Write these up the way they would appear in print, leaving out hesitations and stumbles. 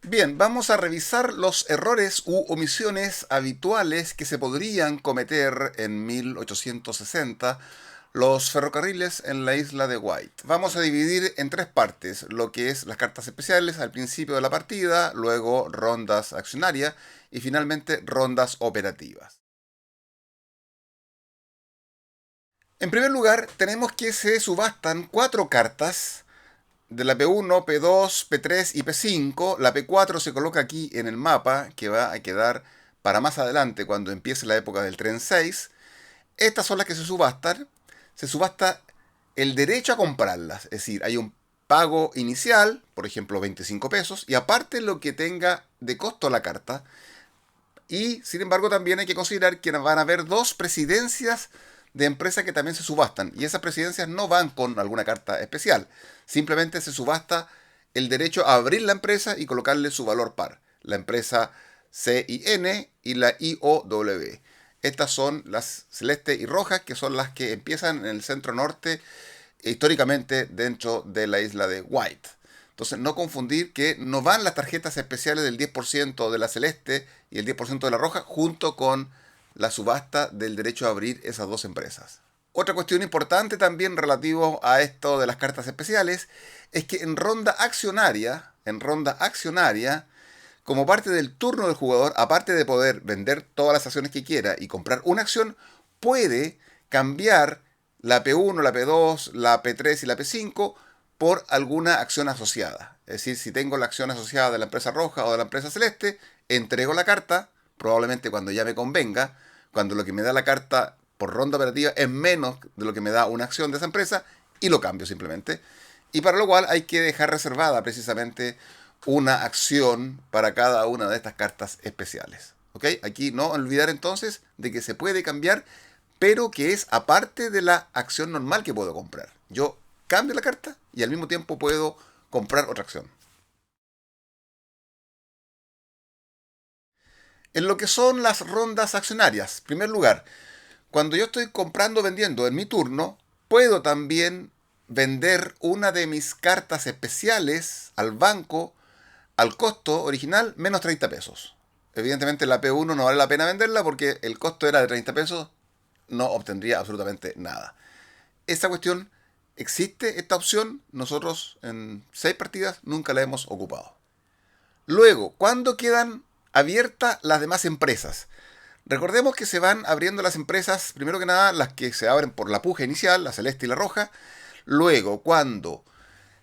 Bien, vamos a revisar los errores u omisiones habituales que se podrían cometer en 1860 los ferrocarriles en la isla de White. Vamos a dividir en tres partes lo que es las cartas especiales al principio de la partida, luego rondas accionarias y finalmente rondas operativas. En primer lugar, tenemos que se subastan cuatro cartas de la P1, P2, P3 y P5. La P4 se coloca aquí en el mapa, que va a quedar para más adelante cuando empiece la época del tren 6. Estas son las que se subastan. Se subasta el derecho a comprarlas, es decir, hay un pago inicial, por ejemplo 25 pesos, y aparte lo que tenga de costo la carta. Y sin embargo también hay que considerar que van a haber dos presidencias de empresas que también se subastan. Y esas presidencias no van con alguna carta especial. Simplemente se subasta el derecho a abrir la empresa y colocarle su valor par. La empresa CIN y la IOW. Estas son las celestes y rojas, que son las que empiezan en el centro norte, históricamente dentro de la isla de White. Entonces, no confundir que no van las tarjetas especiales del 10% de la celeste y el 10% de la roja junto con la subasta del derecho a abrir esas dos empresas. Otra cuestión importante también relativo a esto de las cartas especiales es que en ronda accionaria, como parte del turno del jugador, aparte de poder vender todas las acciones que quiera y comprar una acción, puede cambiar la P1, la P2, la P3 y la P5 por alguna acción asociada. Es decir, si tengo la acción asociada de la empresa roja o de la empresa celeste, entrego la carta, probablemente cuando ya me convenga, cuando lo que me da la carta por ronda operativa es menos de lo que me da una acción de esa empresa, y lo cambio simplemente. Y para lo cual hay que dejar reservada precisamente una acción para cada una de estas cartas especiales. ¿Ok? Aquí no olvidar entonces de que se puede cambiar, pero que es aparte de la acción normal que puedo comprar. Yo cambio la carta y al mismo tiempo puedo comprar otra acción. En lo que son las rondas accionarias, en primer lugar, cuando yo estoy comprando o vendiendo en mi turno, puedo también vender una de mis cartas especiales al banco al costo original menos 30 pesos. Evidentemente la P1 no vale la pena venderla porque el costo era de 30 pesos, no obtendría absolutamente nada. Esta cuestión existe, esta opción, nosotros en 6 partidas nunca la hemos ocupado. Luego, ¿cuándo quedan abiertas las demás empresas? Recordemos que se van abriendo las empresas, primero que nada, las que se abren por la puja inicial, la celeste y la roja. Luego, cuando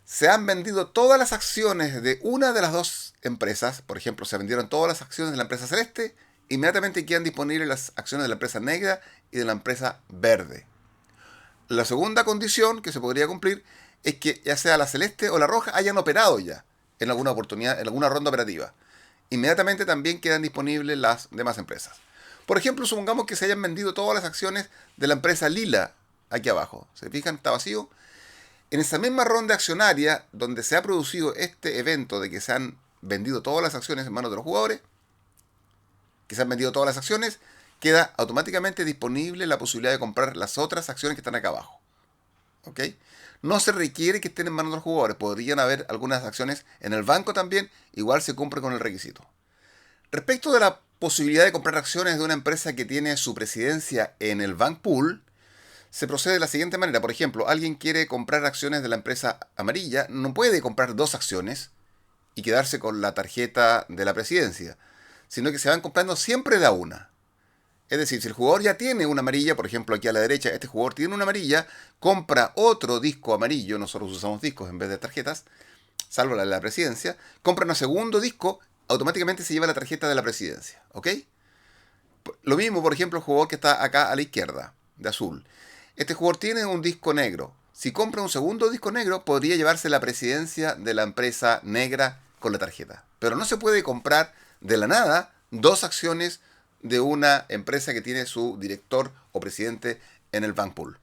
se han vendido todas las acciones de una de las dos empresas, por ejemplo, se vendieron todas las acciones de la empresa celeste, inmediatamente quedan disponibles las acciones de la empresa negra y de la empresa verde. La segunda condición que se podría cumplir es que ya sea la celeste o la roja hayan operado ya en alguna oportunidad, en alguna ronda operativa. Inmediatamente también quedan disponibles las demás empresas. Por ejemplo, supongamos que se hayan vendido todas las acciones de la empresa lila aquí abajo. ¿Se fijan? Está vacío. En esa misma ronda accionaria, donde se ha producido este evento de que se han vendido todas las acciones en manos de los jugadores, que se han vendido todas las acciones, queda automáticamente disponible la posibilidad de comprar las otras acciones que están acá abajo. ¿Ok? No se requiere que estén en manos de los jugadores. Podrían haber algunas acciones en el banco también, igual se cumple con el requisito. Respecto de la posibilidad de comprar acciones de una empresa que tiene su presidencia en el Bank Pool, se procede de la siguiente manera. Por ejemplo, alguien quiere comprar acciones de la empresa amarilla, no puede comprar dos acciones y quedarse con la tarjeta de la presidencia, sino que se van comprando siempre de a una. Es decir, si el jugador ya tiene una amarilla, por ejemplo aquí a la derecha, este jugador tiene una amarilla, compra otro disco amarillo, nosotros usamos discos en vez de tarjetas, salvo la de la presidencia, compra un segundo disco, automáticamente se lleva la tarjeta de la presidencia. ¿Ok? Lo mismo, por ejemplo, el jugador que está acá a la izquierda, de azul. Este jugador tiene un disco negro. Si compra un segundo disco negro, podría llevarse la presidencia de la empresa negra con la tarjeta. Pero no se puede comprar de la nada dos acciones de una empresa que tiene su director o presidente en el Bank Pool.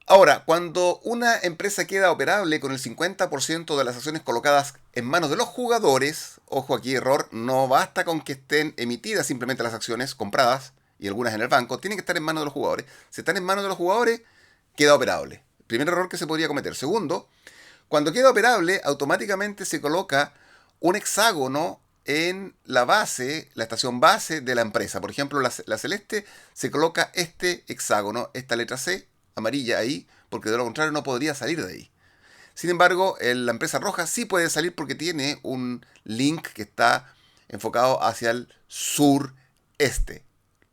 Ahora, cuando una empresa queda operable con el 50% de las acciones colocadas en manos de los jugadores, ojo aquí error, no basta con que estén emitidas simplemente las acciones compradas y algunas en el banco, tienen que estar en manos de los jugadores. Si están en manos de los jugadores, queda operable. Primer error que se podría cometer. Segundo, cuando queda operable, automáticamente se coloca un hexágono en la base, la estación base de la empresa. Por ejemplo, la celeste se coloca este hexágono, esta letra C amarilla ahí, porque de lo contrario no podría salir de ahí. Sin embargo, la empresa roja sí puede salir porque tiene un link que está enfocado hacia el sureste.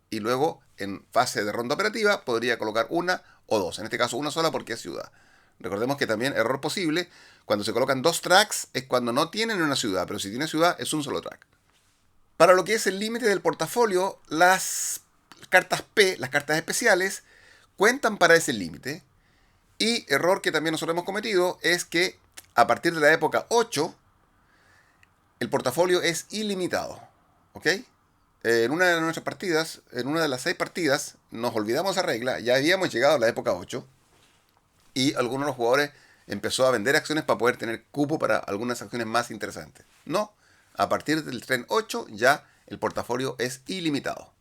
Y luego, en fase de ronda operativa, podría colocar una o dos. En este caso, una sola porque es ciudad. Recordemos que también, error posible, cuando se colocan dos tracks es cuando no tienen una ciudad, pero si tiene ciudad es un solo track. Para lo que es el límite del portafolio, las cartas P, las cartas especiales, cuentan para ese límite. Y error que también nosotros hemos cometido es que a partir de la época 8, el portafolio es ilimitado. ¿Ok? En una de nuestras partidas, en una de las 6 partidas, nos olvidamos esa regla, ya habíamos llegado a la época 8 y algunos de los jugadores empezó a vender acciones para poder tener cupo para algunas acciones más interesantes. No, a partir del tren 8 ya el portafolio es ilimitado.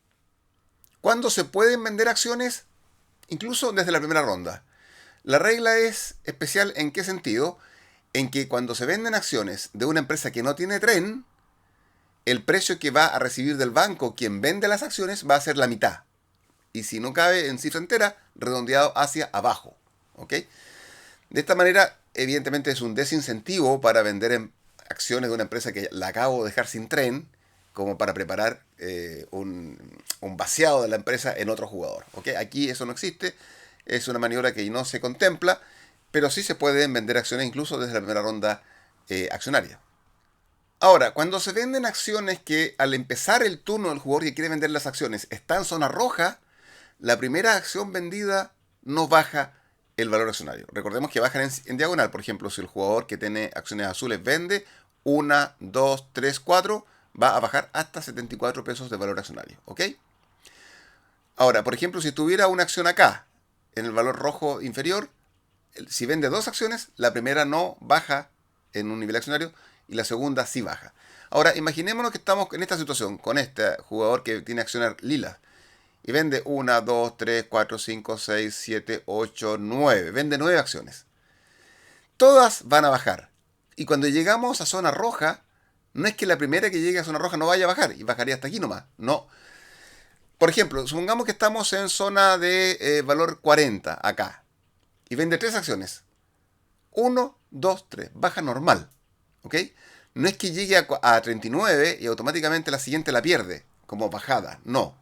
¿Cuándo se pueden vender acciones? Incluso desde la primera ronda. La regla es especial ¿en qué sentido? En que cuando se venden acciones de una empresa que no tiene tren, el precio que va a recibir del banco quien vende las acciones va a ser la mitad. Y si no cabe en cifra entera, redondeado hacia abajo. ¿Ok? De esta manera, evidentemente es un desincentivo para vender acciones de una empresa que la acabo de dejar sin tren, como para preparar un vaciado de la empresa en otro jugador. ¿Ok? Aquí eso no existe. Es una maniobra que no se contempla, pero sí se pueden vender acciones incluso desde la primera ronda accionaria. Ahora, cuando se venden acciones que al empezar el turno del jugador que quiere vender las acciones está en zona roja, la primera acción vendida no baja el valor accionario. Recordemos que bajan en diagonal. Por ejemplo, si el jugador que tiene acciones azules vende 1, 2, 3, 4, va a bajar hasta 74 pesos de valor accionario. ¿Ok? Ahora, por ejemplo, si tuviera una acción acá, en el valor rojo inferior, si vende dos acciones, la primera no baja en un nivel accionario y la segunda sí baja. Ahora, imaginémonos que estamos en esta situación con este jugador que tiene acciones lilas y vende 1, 2, 3, 4, 5, 6, 7, 8, 9. Vende 9 acciones. Todas van a bajar. Y cuando llegamos a zona roja, no es que la primera que llegue a zona roja no vaya a bajar y bajaría hasta aquí nomás. No. Por ejemplo, supongamos que estamos en zona de valor 40 acá y vende 3 acciones. 1, 2, 3. Baja normal. ¿Ok? No es que llegue a 39 y automáticamente la siguiente la pierde como bajada. No.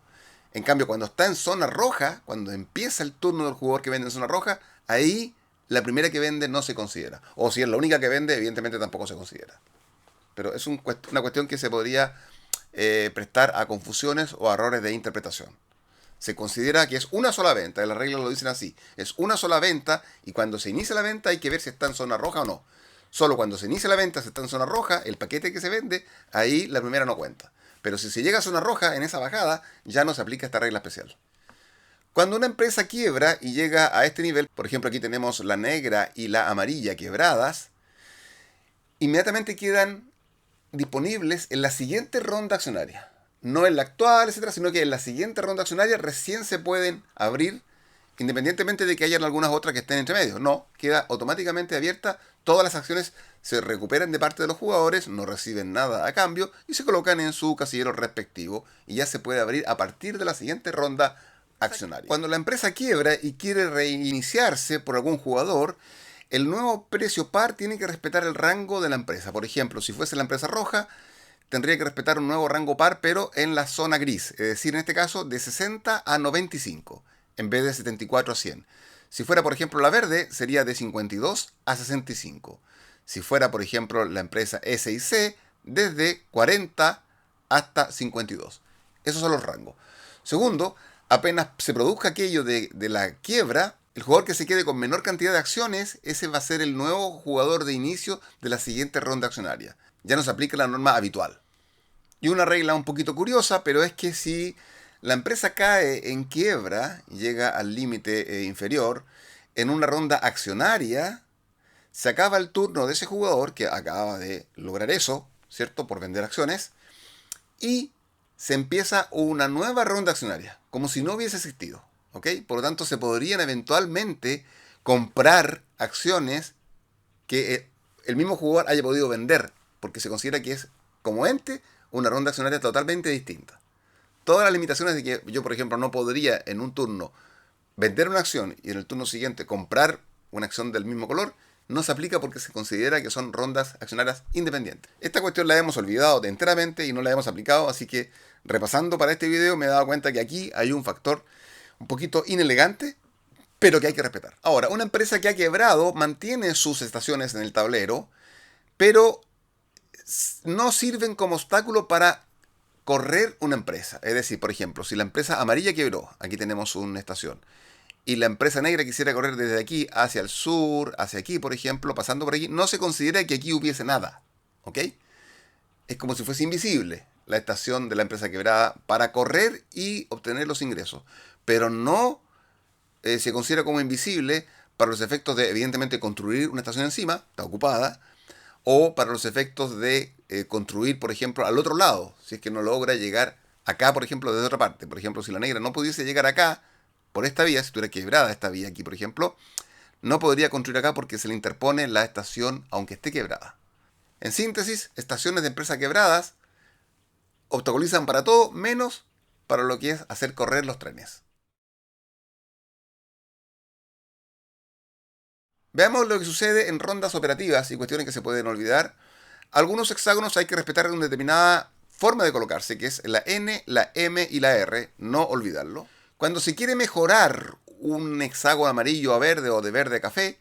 En cambio, cuando está en zona roja, cuando empieza el turno del jugador que vende en zona roja, ahí la primera que vende no se considera. O si es la única que vende, evidentemente tampoco se considera. Pero es una cuestión que se podría prestar a confusiones o a errores de interpretación. Se considera que es una sola venta, las reglas lo dicen así, es una sola venta y cuando se inicia la venta hay que ver si está en zona roja o no. Solo cuando se inicia la venta, si está en zona roja, el paquete que se vende, ahí la primera no cuenta. Pero si se llega a zona roja en esa bajada, ya no se aplica esta regla especial. Cuando una empresa quiebra y llega a este nivel, por ejemplo aquí tenemos la negra y la amarilla quebradas, inmediatamente quedan disponibles en la siguiente ronda accionaria. No en la actual, etcétera, sino que en la siguiente ronda accionaria recién se pueden abrir, independientemente de que hayan algunas otras que estén entre medio. No, queda automáticamente abierta, todas las acciones se recuperan de parte de los jugadores, no reciben nada a cambio y se colocan en su casillero respectivo y ya se puede abrir a partir de la siguiente ronda accionaria. Cuando la empresa quiebra y quiere reiniciarse por algún jugador, el nuevo precio par tiene que respetar el rango de la empresa. Por ejemplo, si fuese la empresa roja, tendría que respetar un nuevo rango par, pero en la zona gris. Es decir, en este caso, de 60 a 95, en vez de 74 a 100. Si fuera, por ejemplo, la verde, sería de 52 a 65. Si fuera, por ejemplo, la empresa S y C, desde 40 hasta 52. Esos son los rangos. Segundo, apenas se produzca aquello de la quiebra, el jugador que se quede con menor cantidad de acciones, ese va a ser el nuevo jugador de inicio de la siguiente ronda accionaria. Ya no se aplica la norma habitual. Y una regla un poquito curiosa, pero es que si la empresa cae en quiebra y llega al límite inferior, en una ronda accionaria, se acaba el turno de ese jugador que acaba de lograr eso, ¿cierto? Por vender acciones, y se empieza una nueva ronda accionaria, como si no hubiese existido. ¿Ok? Por lo tanto, se podrían eventualmente comprar acciones que el mismo jugador haya podido vender, porque se considera que es, como ente, una ronda accionaria totalmente distinta. Todas las limitaciones de que yo, por ejemplo, no podría en un turno vender una acción y en el turno siguiente comprar una acción del mismo color, no se aplica porque se considera que son rondas accionarias independientes. Esta cuestión la hemos olvidado enteramente y no la hemos aplicado, así que repasando para este video me he dado cuenta que aquí hay un factor un poquito inelegante, pero que hay que respetar. Ahora, una empresa que ha quebrado mantiene sus estaciones en el tablero, pero no sirven como obstáculo para correr una empresa. Es decir, por ejemplo, si la empresa amarilla quebró, aquí tenemos una estación, y la empresa negra quisiera correr desde aquí hacia el sur, hacia aquí, por ejemplo, pasando por aquí, no se considera que aquí hubiese nada. ¿Ok? Es como si fuese invisible la estación de la empresa quebrada para correr y obtener los ingresos. Pero no se considera como invisible para los efectos de, evidentemente, construir una estación encima, está ocupada, o para los efectos de construir, por ejemplo, al otro lado, si es que no logra llegar acá, por ejemplo, desde otra parte. Por ejemplo, si la negra no pudiese llegar acá, por esta vía, si estuviera quebrada esta vía aquí, por ejemplo, no podría construir acá porque se le interpone la estación aunque esté quebrada. En síntesis, estaciones de empresas quebradas obstaculizan para todo menos para lo que es hacer correr los trenes. Veamos lo que sucede en rondas operativas y cuestiones que se pueden olvidar. Algunos hexágonos hay que respetar una determinada forma de colocarse, que es la N, la M y la R, no olvidarlo. Cuando se quiere mejorar un hexágono amarillo a verde o de verde a café,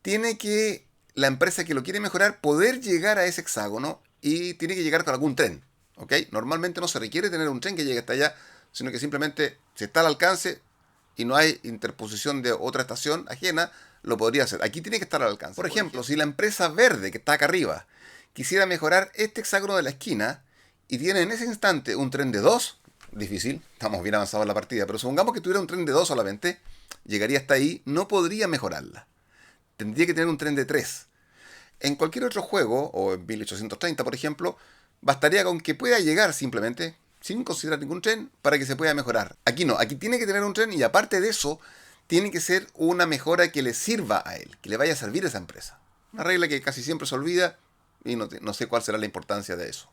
tiene que la empresa que lo quiere mejorar poder llegar a ese hexágono y tiene que llegar con algún tren. ¿Ok? Normalmente no se requiere tener un tren que llegue hasta allá, sino que simplemente si está al alcance y no hay interposición de otra estación ajena, lo podría hacer. Aquí tiene que estar al alcance. Por ejemplo, si la empresa verde que está acá arriba quisiera mejorar este hexágono de la esquina y tiene en ese instante un tren de 2, difícil, estamos bien avanzados en la partida, pero supongamos que tuviera un tren de 2 solamente, llegaría hasta ahí, no podría mejorarla. Tendría que tener un tren de 3. En cualquier otro juego, o en 1830 por ejemplo, bastaría con que pueda llegar simplemente, sin considerar ningún tren, para que se pueda mejorar. Aquí no, aquí tiene que tener un tren y aparte de eso, tiene que ser una mejora que le sirva a él, que le vaya a servir a esa empresa. Una regla que casi siempre se olvida y no sé cuál será la importancia de eso.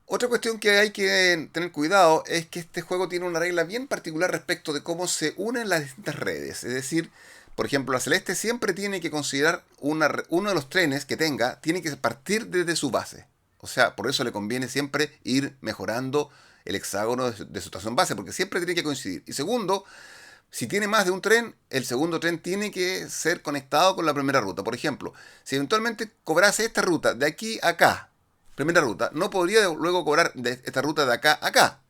Otra cuestión que hay que tener cuidado es que este juego tiene una regla bien particular respecto de cómo se unen las distintas redes. Es decir, por ejemplo, la celeste siempre tiene que considerar uno de los trenes que tenga, tiene que partir desde su base. O sea, por eso le conviene siempre ir mejorando el hexágono de su estación base, porque siempre tiene que coincidir. Y segundo, si tiene más de un tren, el segundo tren tiene que ser conectado con la primera ruta. Por ejemplo, si eventualmente cobrase esta ruta de aquí a acá, primera ruta, no podría luego cobrar de esta ruta de acá a acá.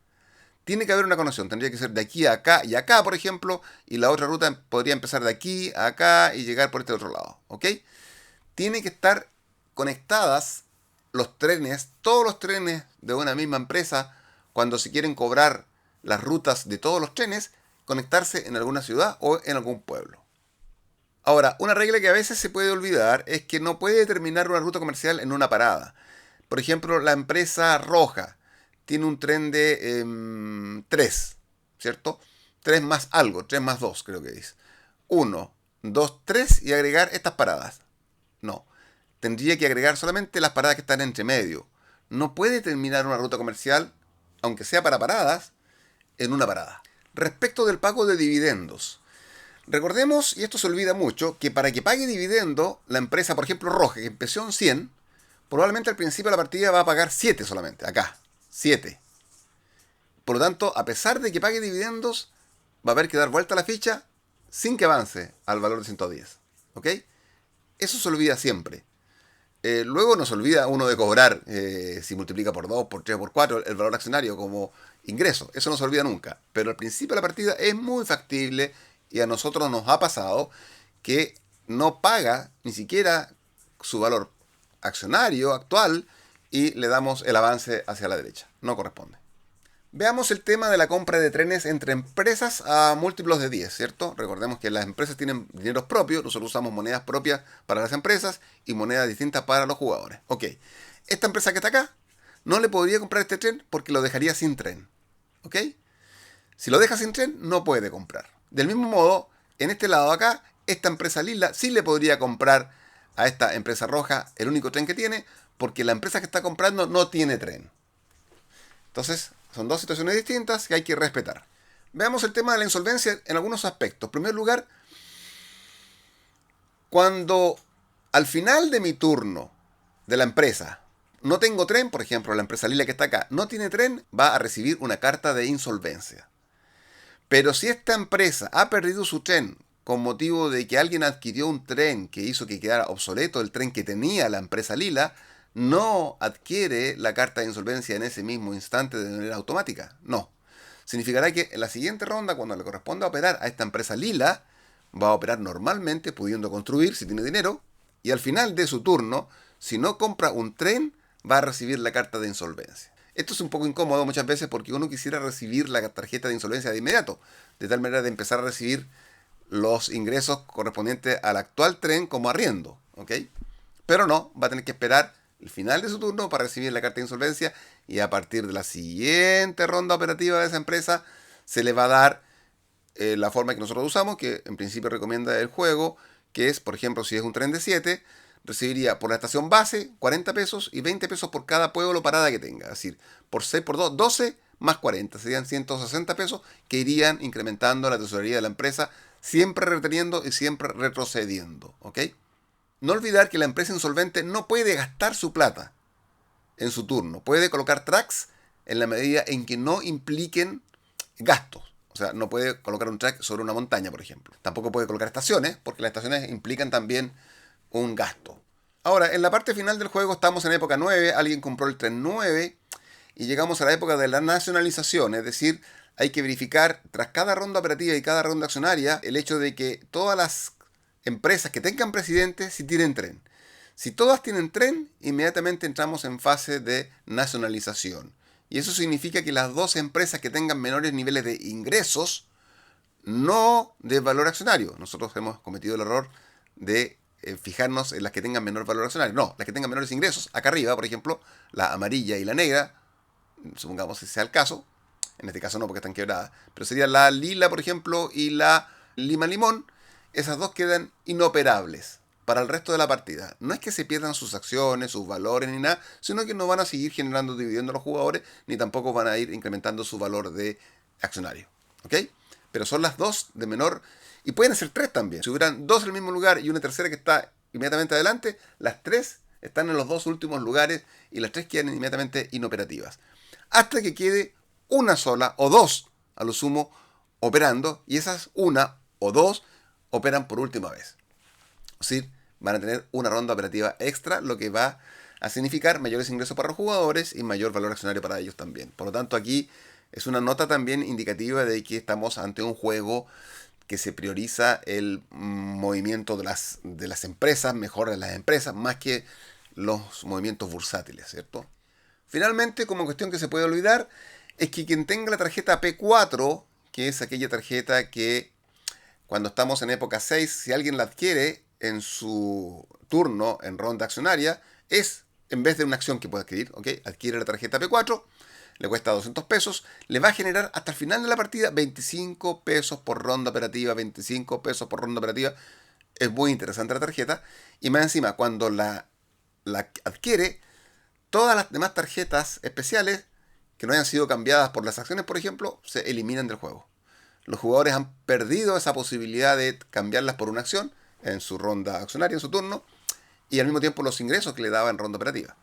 Tiene que haber una conexión, tendría que ser de aquí a acá y acá, por ejemplo, y la otra ruta podría empezar de aquí a acá y llegar por este otro lado, ¿ok? Tiene que estar conectadas los trenes, todos los trenes de una misma empresa, cuando se quieren cobrar las rutas de todos los trenes, conectarse en alguna ciudad o en algún pueblo. Ahora, una regla que a veces se puede olvidar es que no puede determinar una ruta comercial en una parada. Por ejemplo, la empresa roja tiene un tren de 3, ¿cierto? 3 más algo, 3 más 2 creo que es. 1, 2, 3 y agregar estas paradas. No, tendría que agregar solamente las paradas que están entre medio. No puede terminar una ruta comercial, aunque sea para paradas, en una parada. Respecto del pago de dividendos. Recordemos, y esto se olvida mucho, que para que pague dividendo, la empresa, por ejemplo, roja, que empezó en 100, probablemente al principio de la partida va a pagar 7 solamente, acá, 7. Por lo tanto, a pesar de que pague dividendos, va a haber que dar vuelta a la ficha sin que avance al valor de 110. ¿Ok? Eso se olvida siempre. Luego nos olvida uno de cobrar, si multiplica por 2, por 3, por 4, el valor accionario como ingreso. Eso no se olvida nunca. Pero al principio de la partida es muy factible y a nosotros nos ha pasado que no paga ni siquiera su valor accionario actual y le damos el avance hacia la derecha. No corresponde. Veamos el tema de la compra de trenes entre empresas a múltiplos de 10, ¿cierto? Recordemos que las empresas tienen dineros propios, nosotros usamos monedas propias para las empresas y monedas distintas para los jugadores. Ok, esta empresa que está acá no le podría comprar este tren porque lo dejaría sin tren. ¿Ok? Si lo deja sin tren, no puede comprar. Del mismo modo, en este lado de acá, esta empresa lila sí le podría comprar a esta empresa roja el único tren que tiene, porque la empresa que está comprando no tiene tren. Entonces, son dos situaciones distintas que hay que respetar. Veamos el tema de la insolvencia en algunos aspectos. En primer lugar, cuando al final de mi turno de la empresa no tengo tren, por ejemplo, la empresa Lila que está acá no tiene tren, va a recibir una carta de insolvencia. Pero si esta empresa ha perdido su tren con motivo de que alguien adquirió un tren que hizo que quedara obsoleto el tren que tenía la empresa Lila, no adquiere la carta de insolvencia en ese mismo instante de manera automática. No. Significará que en la siguiente ronda, cuando le corresponda operar a esta empresa Lila, va a operar normalmente, pudiendo construir si tiene dinero, y al final de su turno, si no compra un tren, va a recibir la carta de insolvencia. Esto es un poco incómodo muchas veces porque uno quisiera recibir la tarjeta de insolvencia de inmediato, de tal manera de empezar a recibir los ingresos correspondientes al actual tren como arriendo, ¿ok? Pero no, va a tener que esperar el final de su turno para recibir la carta de insolvencia, y a partir de la siguiente ronda operativa de esa empresa se le va a dar la forma que nosotros usamos, que en principio recomienda el juego, que es, por ejemplo, si es un tren de 7, recibiría por la estación base 40 pesos y 20 pesos por cada pueblo parada que tenga. Es decir, por 6 por 2, 12 más 40. Serían 160 pesos que irían incrementando la tesorería de la empresa, siempre reteniendo y siempre retrocediendo. ¿Ok? No olvidar que la empresa insolvente no puede gastar su plata en su turno. Puede colocar tracks en la medida en que no impliquen gastos. O sea, no puede colocar un track sobre una montaña, por ejemplo. Tampoco puede colocar estaciones, porque las estaciones implican también un gasto. Ahora, en la parte final del juego estamos en época 9, alguien compró el tren 9 y llegamos a la época de la nacionalización, es decir, hay que verificar tras cada ronda operativa y cada ronda accionaria el hecho de que todas las empresas que tengan presidente si tienen tren. Si todas tienen tren, inmediatamente entramos en fase de nacionalización. Y eso significa que las dos empresas que tengan menores niveles de ingresos, no de valor accionario. Nosotros hemos cometido el error de fijarnos en las que tengan menor valor accionario. No, las que tengan menores ingresos. Acá arriba, por ejemplo, la amarilla y la negra, supongamos que sea el caso. En este caso no, porque están quebradas. Pero sería la lila, por ejemplo, y la lima limón. Esas dos quedan inoperables para el resto de la partida. No es que se pierdan sus acciones, sus valores ni nada, sino que no van a seguir generando dividendos los jugadores, ni tampoco van a ir incrementando su valor de accionario. ¿Ok? Pero son las dos de menor, y pueden ser tres también. Si hubieran dos en el mismo lugar y una tercera que está inmediatamente adelante, las tres están en los dos últimos lugares y las tres quedan inmediatamente inoperativas. Hasta que quede una sola o dos, a lo sumo, operando, y esas una o dos operan por última vez. Es decir, van a tener una ronda operativa extra, lo que va a significar mayores ingresos para los jugadores y mayor valor accionario para ellos también. Por lo tanto, aquí es una nota también indicativa de que estamos ante un juego que se prioriza el movimiento de las empresas, mejor de las empresas, más que los movimientos bursátiles, ¿cierto? Finalmente, como cuestión que se puede olvidar, es que quien tenga la tarjeta P4, que es aquella tarjeta que cuando estamos en época 6, si alguien la adquiere en su turno en ronda accionaria, es en vez de una acción que puede adquirir, ¿ok? Adquiere la tarjeta P4, le cuesta 200 pesos, le va a generar hasta el final de la partida 25 pesos por ronda operativa, 25 pesos por ronda operativa. Es muy interesante la tarjeta. Y más encima, cuando la adquiere, todas las demás tarjetas especiales que no hayan sido cambiadas por las acciones, por ejemplo, se eliminan del juego. Los jugadores han perdido esa posibilidad de cambiarlas por una acción en su ronda accionaria, en su turno, y al mismo tiempo los ingresos que le daba en ronda operativa.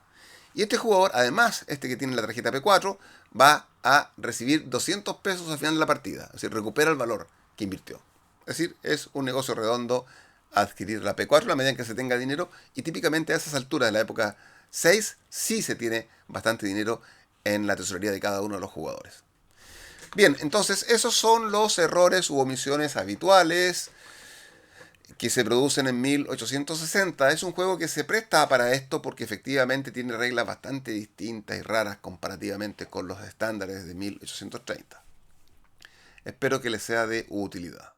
Y este jugador, además, este que tiene la tarjeta P4, va a recibir 200 pesos al final de la partida. Es decir, recupera el valor que invirtió. Es decir, es un negocio redondo adquirir la P4 a la medida en que se tenga dinero, y típicamente a esas alturas de la época 6 sí se tiene bastante dinero en la tesorería de cada uno de los jugadores. Bien, entonces esos son los errores u omisiones habituales que se producen en 1860. Es un juego que se presta para esto porque efectivamente tiene reglas bastante distintas y raras comparativamente con los estándares de 1830. Espero que les sea de utilidad.